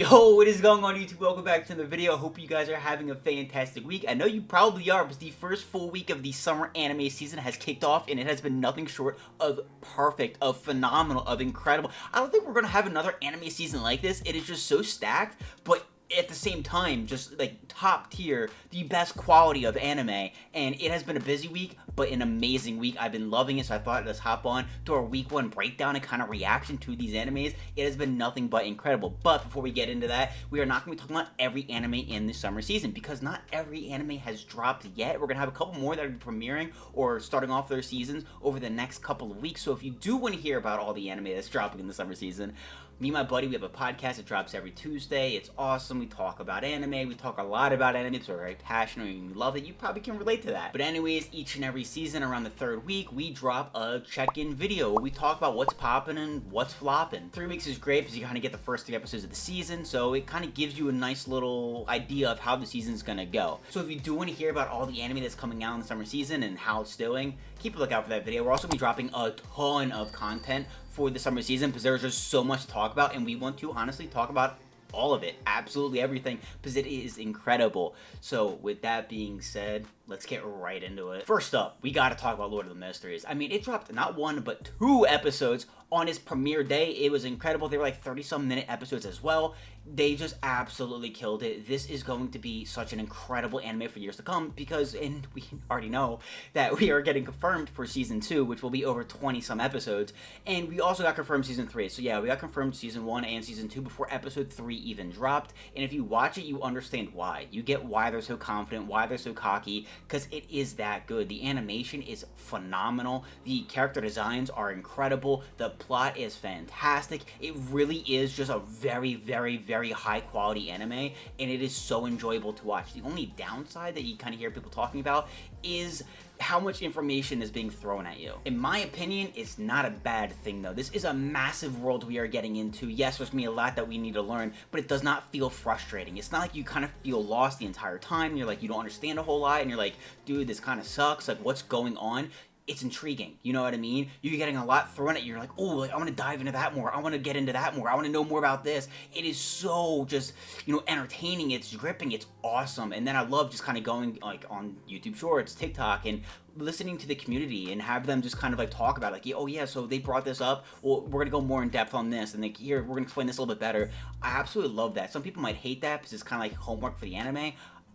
Yo, what is going on YouTube? Welcome back to the video. Hope you guys are having a fantastic week. I know you probably are, because the first full week of the summer anime season has kicked off, and it has been nothing short of perfect, of phenomenal, of incredible. I don't think we're going to have another anime season like this. It is just so stacked, but at the same time, just like top tier, the best quality of anime. And it has been a busy week, but an amazing week. I've been loving it, so I thought let's hop on to our week one breakdown and kind of reaction to these animes. It has been nothing but incredible. But before we get into that, we are not going to be talking about every anime in the summer season, because not every anime has dropped yet. We're going to have a couple more that are premiering or starting off their seasons over the next couple of weeks. So if you do want to hear about all the anime that's dropping in the summer season, me and my buddy, we have a podcast that drops every Tuesday. It's awesome. We talk about anime. We talk a lot about anime, so we're very passionate and we love it. You probably can relate to that. But anyways, each and every season around the third week, we drop a check-in video. We talk about what's popping and what's flopping. 3 weeks is great because you kind of get the first 3 episodes of the season, so it kind of gives you a nice little idea of how the season's gonna go. So if you do want to hear about all the anime that's coming out in the summer season and how it's doing, keep a lookout for that video. We're also going to be dropping a ton of content for the summer season because there's just so much to talk about, and we want to honestly talk about all of it, absolutely everything, because it is incredible. So with that being said, let's get right into it. First up, we got to talk about Lord of the Mysteries. I mean, it dropped not 1 but 2 episodes on its premiere day. It was incredible. They were like 30-some minute episodes as well. They just absolutely killed it. This is going to be such an incredible anime for years to come because, and we already know that we are getting confirmed for season 2, which will be over 20-some episodes, and we also got confirmed season 3. So yeah, we got confirmed season 1 and season 2 before episode 3 even dropped, and if you watch it, you understand why. You get why they're so confident, why they're so cocky, because it is that good. The animation is phenomenal. The character designs are incredible. The plot is fantastic. It really is just a very, very, very high quality anime, and it is so enjoyable to watch. The only downside that you kind of hear people talking about is how much information is being thrown at you. In my opinion, it's not a bad thing though. This is a massive world we are getting into. Yes, there's gonna be a lot that we need to learn, but it does not feel frustrating. It's not like you kind of feel lost the entire time. You're like, you don't understand a whole lot, and you're like, dude, this kind of sucks. Like, what's going on? It's intriguing, you know what I mean? You're getting a lot thrown at you. You're like, oh, like, I want to dive into that more. I want to get into that more. I want to know more about this. It is so just, you know, entertaining. It's gripping. It's awesome. And then I love just kind of going like on YouTube Shorts, TikTok, and listening to the community and have them just kind of like talk about like, oh yeah, so they brought this up. Well, we're gonna go more in depth on this, and like here we're gonna explain this a little bit better. I absolutely love that. Some people might hate that because it's kind of like homework for the anime.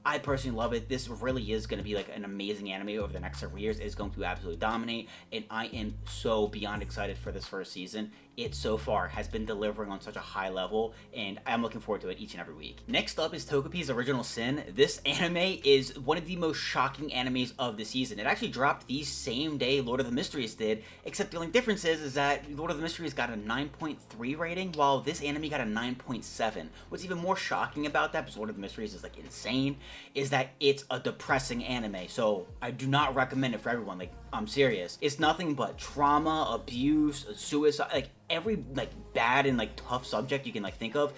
I personally love it. This really is going to be like an amazing anime over the next several years. It's going to absolutely dominate, and I am so beyond excited for this first season. It so far has been delivering on such a high level, and I'm looking forward to it each and every week. Next up is Takopi's Original Sin. This anime is one of the most shocking animes of the season. It actually dropped the same day Lord of the Mysteries did, except the only difference is that Lord of the Mysteries got a 9.3 rating, while this anime got a 9.7. What's even more shocking about that, because Lord of the Mysteries is like insane, is that it's a depressing anime. So I do not recommend it for everyone. Like, I'm serious. It's nothing but trauma, abuse, suicide, like every like bad and like tough subject you can like think of.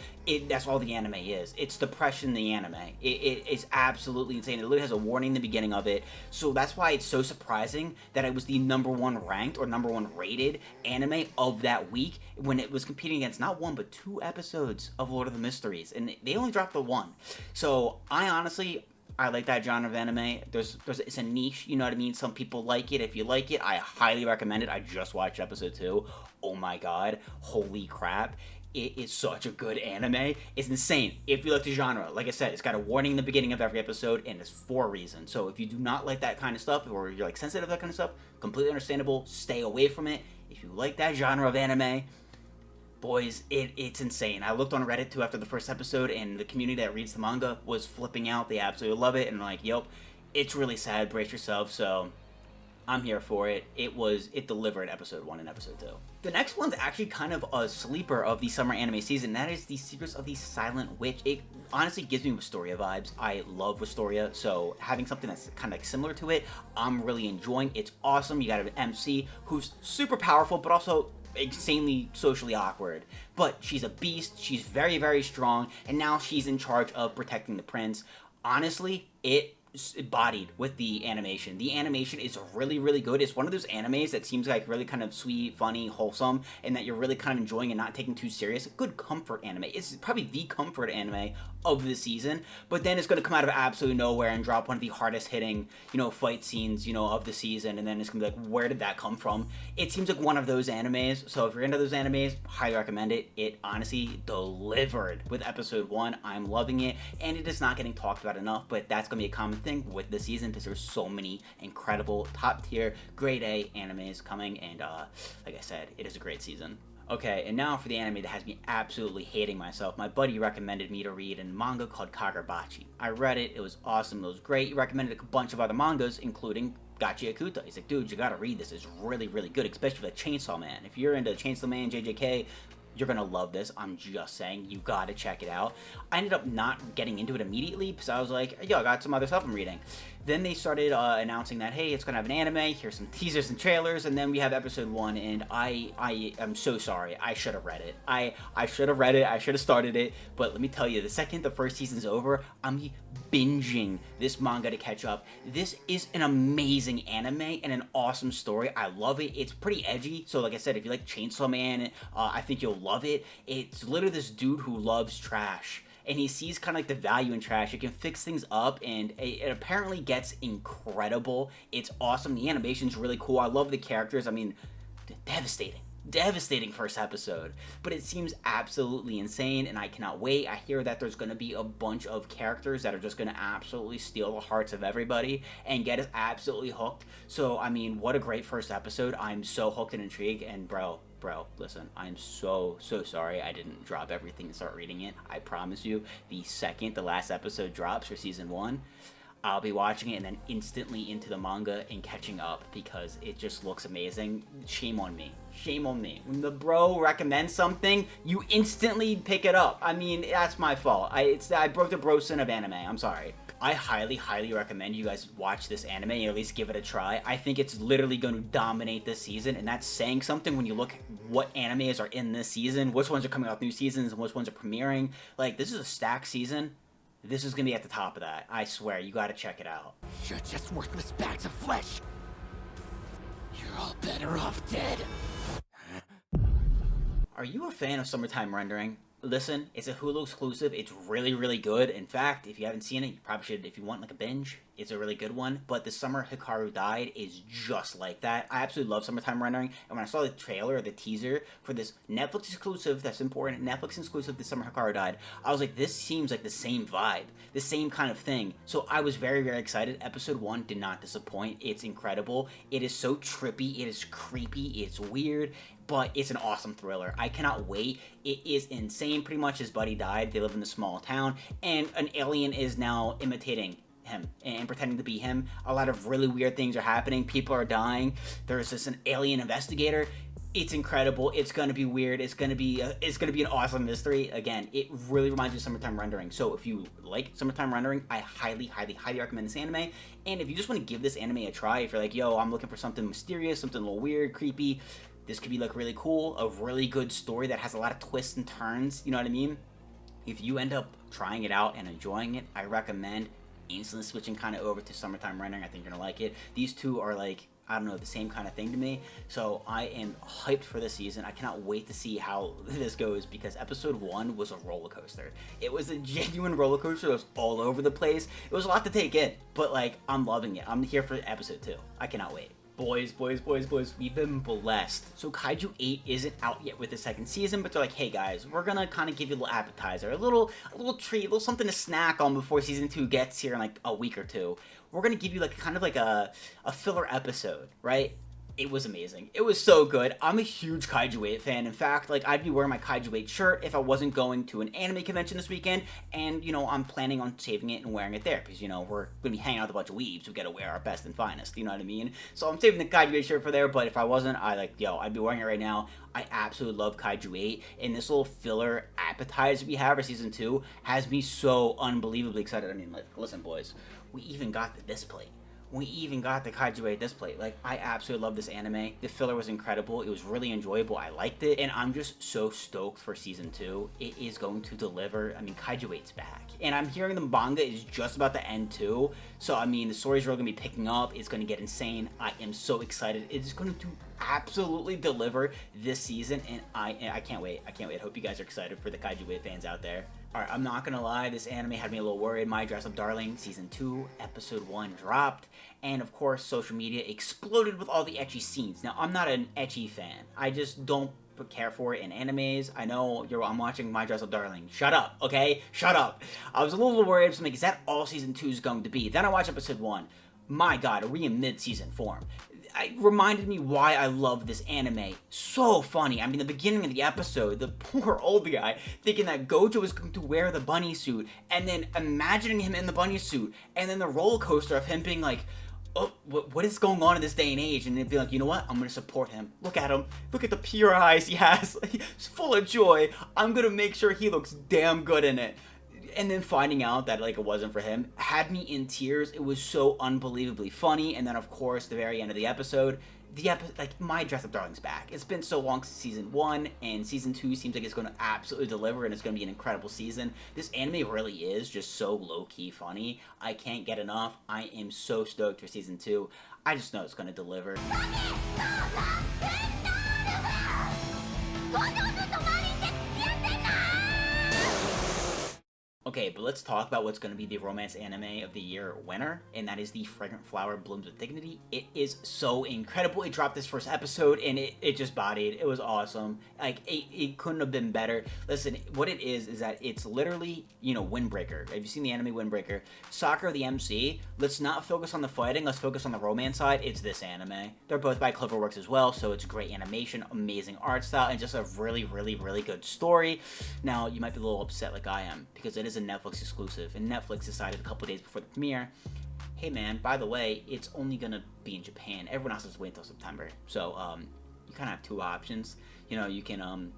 That's all the anime is. It's depression in the anime. It is absolutely insane. It literally has a warning in the beginning of it. So that's why it's so surprising that it was the #1 ranked or #1 rated anime of that week when it was competing against not 1 but 2 episodes of Lord of the Mysteries, and they only dropped the 1. So I like that genre of anime. It's a niche, you know what I mean? Some people like it. If you like it, I highly recommend it. I just watched episode 2. Oh my god. Holy crap. It is such a good anime. It's insane. If you like the genre, like I said, it's got a warning in the beginning of every episode, and it's for a reason. So if you do not like that kind of stuff, or you're like sensitive to that kind of stuff, completely understandable. Stay away from it. If you like that genre of anime, boys, it's insane. I looked on Reddit too after the first episode, and the community that reads the manga was flipping out. They absolutely love it, and like, yep, it's really sad. Brace yourself. So I'm here for it. It delivered episode 1 and episode 2. The next one's actually kind of a sleeper of the summer anime season. That is The Secrets of the Silent Witch. It honestly gives me Wisteria vibes. I love Wisteria, so having something that's kind of like similar to it, I'm really enjoying. It's awesome. You got an MC who's super powerful, but also insanely socially awkward, but she's a beast. She's very, very strong, and now she's in charge of protecting the prince. Honestly, it bodied with the animation. The animation is really, really good. It's one of those animes that seems like really kind of sweet, funny, wholesome, and that you're really kind of enjoying and not taking too serious. Good comfort anime. It's probably the comfort anime of the season, but then it's going to come out of absolutely nowhere and drop one of the hardest hitting, fight scenes, of the season, and then it's going to be like, where did that come from? It seems like one of those animes, so if you're into those animes, highly recommend it. It honestly delivered with episode 1. I'm loving it, and it is not getting talked about enough, but that's going to be a common thing with the season because there's so many incredible, top tier, grade A animes coming, and like I said, it is a great season. Okay, and now for the anime that has me absolutely hating myself. My buddy recommended me to read a manga called Kagurabachi. I read it, it was awesome, it was great. He recommended a bunch of other mangas, including Gachiakuta. He's like, dude, you gotta read this, it's really, really good, especially for Chainsaw Man. If you're into Chainsaw Man, JJK, you're gonna love this. I'm just saying, you gotta check it out. I ended up not getting into it immediately because I was like, yo, I got some other stuff I'm reading. Then they started announcing that, hey, it's gonna have an anime, here's some teasers and trailers, and then we have episode 1, and I am so sorry. I should have read it. I should have read it, I should have started it, but let me tell you, the second the first season's over, I'm binging this manga to catch up. This is an amazing anime and an awesome story. I love it. It's pretty edgy, so like I said, if you like Chainsaw Man, I think you'll love it. It's literally this dude who loves trash, and he sees kind of like the value in trash. It can fix things up, and it apparently gets incredible. It's awesome. The animation's really cool. I love the characters. I mean, devastating first episode, but it seems absolutely insane, and I cannot wait. I hear that there's going to be a bunch of characters that are just going to absolutely steal the hearts of everybody and get us absolutely hooked. So, I mean, what a great first episode. I'm so hooked and intrigued, and bro, listen, I'm so sorry I didn't drop everything and start reading it. I promise you, the second the last episode drops for season 1, I'll be watching it and then instantly into the manga and catching up because it just looks amazing. Shame on me. When the bro recommends something, you instantly pick it up. I mean, that's my fault. I broke the bro sin of anime. I'm sorry. I highly recommend you guys watch this anime and at least give it a try. I think it's literally going to dominate this season, and that's saying something when you look at what animes are in this season, which ones are coming out new seasons, and which ones are premiering. Like, this is a stacked season. This is going to be at the top of that. I swear, you got to check it out. You're just worthless bags of flesh. You're all better off dead. Are you a fan of summertime rendering? Listen, it's a Hulu exclusive. It's really, really good. In fact, if you haven't seen it, you probably should. If you want like a binge, it's a really good one. But The Summer Hikaru Died is just like that. I absolutely love summertime rendering. And when I saw the trailer or the teaser for this Netflix exclusive, that's important, Netflix exclusive, The Summer Hikaru Died, I was like, this seems like the same vibe, the same kind of thing. So I was very, very excited. Episode 1 did not disappoint. It's incredible. It is so trippy. It is creepy. It's weird. But it's an awesome thriller. I cannot wait. It is insane. Pretty much his buddy died. They live in a small town, and an alien is now imitating him and pretending to be him. A lot of really weird things are happening. People are dying. There's an alien investigator. It's incredible. It's gonna be weird. It's gonna be an awesome mystery. Again, it really reminds me of summertime rendering. So if you like summertime rendering, I highly recommend this anime. And if you just want to give this anime a try, if you're like, yo, I'm looking for something mysterious, something a little weird, creepy, this could be like really cool, a really good story that has a lot of twists and turns, you know what I mean? If you end up trying it out and enjoying it, I recommend instantly switching kind of over to summertime rendering. I think you're gonna like it. These two are like, I don't know, the same kind of thing to me. So I am hyped for this season. I cannot wait to see how this goes because episode 1 was a roller coaster. It was a genuine roller coaster. It was all over the place. It was a lot to take in, but like, I'm loving it. I'm here for episode 2. I cannot wait. Boys, we've been blessed. So Kaiju 8 isn't out yet with the second season, but they're like, hey guys, we're gonna kind of give you a little appetizer, a little treat, a little something to snack on before season 2 gets here in like a week or two. We're gonna give you like kind of like a filler episode, right? It was amazing. It was so good. I'm a huge Kaiju 8 fan. In fact, like, I'd be wearing my Kaiju 8 shirt if I wasn't going to an anime convention this weekend, and, you know, I'm planning on saving it and wearing it there, because, you know, we're gonna be hanging out with a bunch of weebs who gotta wear our best and finest, you know what I mean? So I'm saving the Kaiju 8 shirt for there, but if I wasn't, I'd be wearing it right now. I absolutely love Kaiju 8, and this little filler appetizer we have for season 2 has me so unbelievably excited. I mean, like, listen, boys, we even got this plate. we even got the Kaijue display. Like, I absolutely love this anime. The filler was incredible. It was really enjoyable. I liked it. And I'm just so stoked for season 2. It is going to deliver. I mean, Kaijue's back. And I'm hearing the manga is just about to end too. So, I mean, the stories are going to be picking up. It's going to get insane. I am so excited. It is going to absolutely deliver this season. And I can't wait. I can't wait. I hope you guys are excited for the Kaijue fans out there. Alright, I'm not gonna lie, this anime had me a little worried. My Dress Up Darling Season 2, Episode 1 dropped, and of course, social media exploded with all the ecchi scenes. Now, I'm not an ecchi fan. I just don't care for it in animes. I know I'm watching My Dress Up Darling. Shut up, okay? Shut up. I was a little worried. I'm like, is that all Season 2 is going to be? Then I watched Episode 1. My god, are we in mid-season form? It reminded me why I love this anime. So funny. I mean, the beginning of the episode, the poor old guy thinking that Gojo is going to wear the bunny suit, and then imagining him in the bunny suit, and then the roller coaster of him being like, oh, what is going on in this day and age? And it'd be like, you know what? I'm going to support him. Look at him. Look at the pure eyes he has. He's full of joy. I'm going to make sure he looks damn good in it. And then finding out that, like, it wasn't for him had me in tears. It was so unbelievably funny. And then, of course, the very end of the episode, like, My Dress Up Darling's back. It's been so long since season 1, and season 2 seems like it's going to absolutely deliver, and it's going to be an incredible season. This anime really is just so low-key funny. I can't get enough. I am so stoked for season 2. I just know it's going to deliver. Okay, but let's talk about what's going to be the romance anime of the year winner, and that is the Fragrant Flower Blooms with Dignity. It is so incredible. It dropped this first episode, and it just bodied. It was awesome. Like, it couldn't have been better. Listen, what it is that it's literally, you know, Windbreaker. Have you seen the anime Windbreaker? Sakura, the MC, let's not focus on the fighting, let's focus on the romance side. It's this anime. They're both by Cloverworks as well, so it's great animation, amazing art style, and just a really, really, really good story. Now, you might be a little upset like I am, because it is a Netflix exclusive, and Netflix decided a couple days before the premiere, hey man, by the way, it's only gonna be in Japan. Everyone else has to wait until September. So you kind of have two options. You know, you can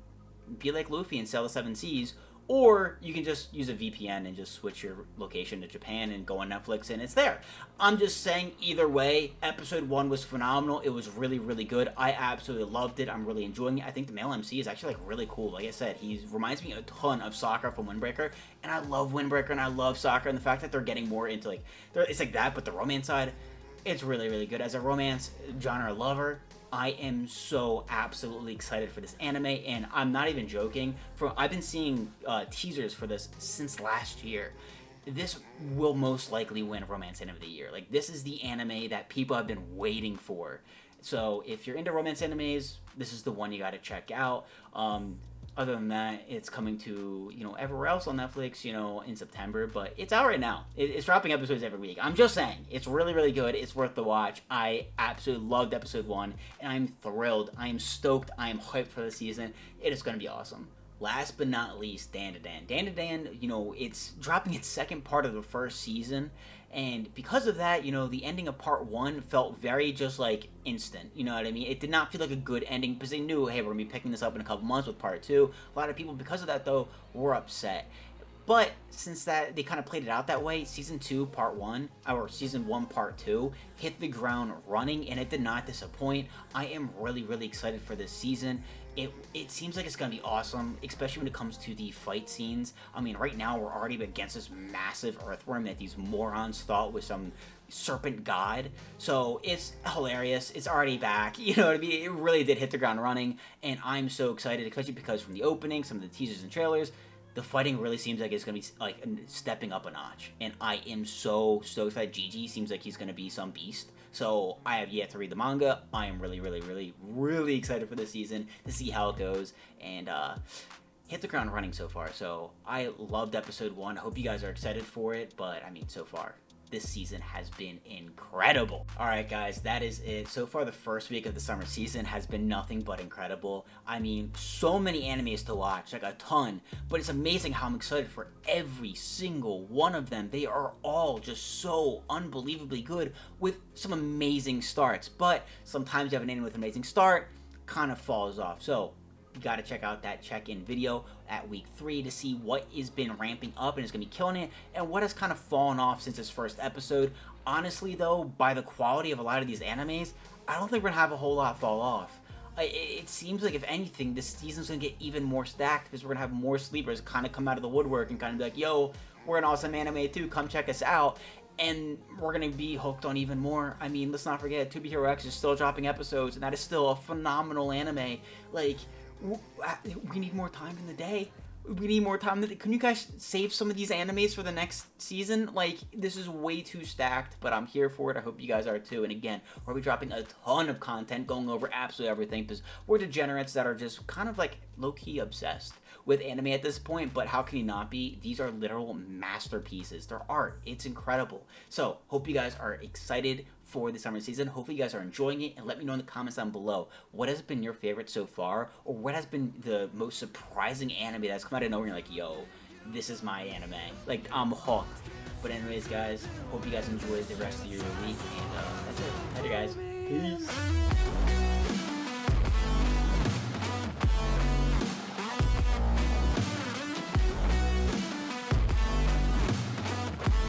be like Luffy and sail the 7 seas, or you can just use a VPN and just switch your location to Japan and go on Netflix and it's there. I'm just saying, either way, episode 1 was phenomenal. It was really, really good. I absolutely loved it. I'm really enjoying it. I think the male MC is actually, like, really cool. Like I said, he reminds me a ton of Sakura from Windbreaker, and I love Windbreaker and I love Sakura, and the fact that they're getting more into, like, it's like that, but the romance side, it's really, really good. As a romance genre lover, I am so absolutely excited for this anime, and I'm not even joking. I've been seeing teasers for this since last year. This will most likely win Romance Anime of the Year. Like, this is the anime that people have been waiting for. So if you're into romance animes, this is the one you got to check out. Other than that, it's coming to, you know, everywhere else on Netflix, you know, in September, but it's out right now. It's dropping episodes every week. I'm just saying, it's really, really good. It's worth the watch. I absolutely loved episode 1, and I'm thrilled. I am stoked. I am hyped for the season. It is going to be awesome. Last but not least, DanDaDan. DanDaDan, you know, it's dropping its second part of the first season, and because of that, you know, the ending of part 1 felt very just, like, instant, you know what I mean? It did not feel like a good ending, because they knew, hey, we're going to be picking this up in a couple months with part 2. A lot of people, because of that, though, were upset. But since that they kind of played it out that way, season 2 part 1 or season 1 part 2 hit the ground running, and it did not disappoint. I am really, really excited for this season. It seems like it's gonna be awesome, especially when it comes to the fight scenes. I mean, right now we're already against this massive earthworm that these morons thought was some serpent god. So it's hilarious. It's already back. You know what I mean? It really did hit the ground running, and I'm so excited, especially because from the opening, some of the teasers and trailers, the fighting really seems like it's going to be, like, stepping up a notch. And I am so excited. Gigi seems like he's going to be some beast. So I have yet to read the manga. I am really, really, really, really excited for this season to see how it goes. And hit the ground running so far. So I loved episode 1. I hope you guys are excited for it. But, I mean, so far, this season has been incredible. Alright guys, that is it. So far the first week of the summer season has been nothing but incredible. I mean, so many animes to watch, like a ton, but it's amazing how I'm excited for every single one of them. They are all just so unbelievably good with some amazing starts, but sometimes you have an anime with an amazing start, kind of falls off. So you gotta check out that check-in video. at week 3 to see what has been ramping up and is going to be killing it, and what has kind of fallen off since this first episode. Honestly, though, by the quality of a lot of these animes, I don't think we're going to have a whole lot fall off. It seems like, if anything, this season's going to get even more stacked because we're going to have more sleepers kind of come out of the woodwork and kind of be like, yo, we're an awesome anime too, come check us out. And we're going to be hooked on even more. I mean, let's not forget, To Be Hero X is still dropping episodes, and that is still a phenomenal anime. Like, we need more time in the day. We need more time. Can you guys save some of these animes for the next season? Like, this is way too stacked, but I'm here for it. I hope you guys are too. And again, we'll be dropping a ton of content, going over absolutely everything, because we're degenerates that are just kind of like low-key obsessed with anime at this point. But how can you not be? These are literal masterpieces. They're art. It's incredible. So, hope you guys are excited for the summer season. Hopefully you guys are enjoying it, and let me know in the comments down below what has been your favorite so far, or what has been the most surprising anime that's come out of nowhere and you're like, yo, this is my anime. Like, I'm hooked. But anyways, guys, hope you guys enjoy the rest of your week, and that's it. Later, guys. Peace.